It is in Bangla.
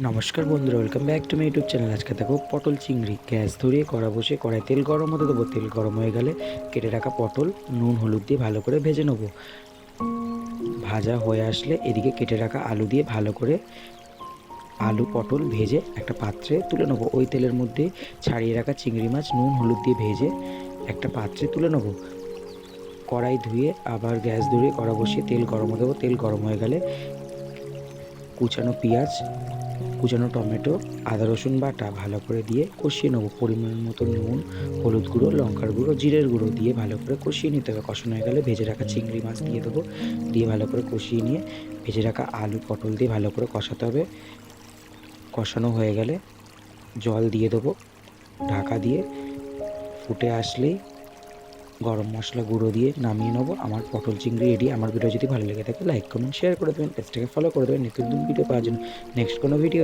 নমস্কার বন্ধুরা, welcome back to my YouTube channel. আজকে দেখো পটল চিংড়ি। গ্যাস ধরিয়ে কড়া বসে কড়াই তেল গরম হতে দেবো। তেল গরম হয়ে গেলে কেটে রাখা পটল নুন হলুদ দিয়ে ভালো করে ভেজে নেবো। ভাজা হয়ে আসলে এদিকে কেটে রাখা আলু দিয়ে ভালো করে আলু পটল ভেজে একটা পাত্রে তুলে নেবো। ওই তেলের মধ্যে ছাড়িয়ে রাখা চিংড়ি মাছ নুন হলুদ দিয়ে ভেজে একটা পাত্রে তুলে নেবো। কড়াই ধুয়ে আবার গ্যাস ধরিয়ে কড়া বসিয়ে তেল গরম হতে দেবো। তেল গরম হয়ে গেলে কুচানো পেঁয়াজ, কুচানো টমেটো, আদা রসুন বাটা ভালো করে দিয়ে কষিয়ে নেবো। পরিমাণ মতো নুন, হলুদ গুঁড়ো, লঙ্কার গুঁড়ো, জিরের গুঁড়ো দিয়ে ভালো করে কষিয়ে নিতে হবে। কষানো হয়ে গেলে ভেজে রাখা চিংড়ি মাছ দিয়ে দেবো। দিয়ে ভালো করে কষিয়ে নিয়ে ভেজে রাখা আলু পটল দিয়ে ভালো করে কষাতে হবে। কষানো হয়ে গেলে জল দিয়ে দেবো। ঢাকা দিয়ে ফুটে আসলেই গরম মশলা গুঁড়ো দিয়ে নামিয়ে নেবো। আমার পটল চিংড়ি রেডি। আমার ভিডিও যদি ভালো লেগে থাকে লাইক কমেন্ট শেয়ার করে দেবেন, পেজটাকে ফলো করে দেবেন নিত্য নতুন ভিডিও পাওয়ার জন্য। নেক্সট কোনো ভিডিও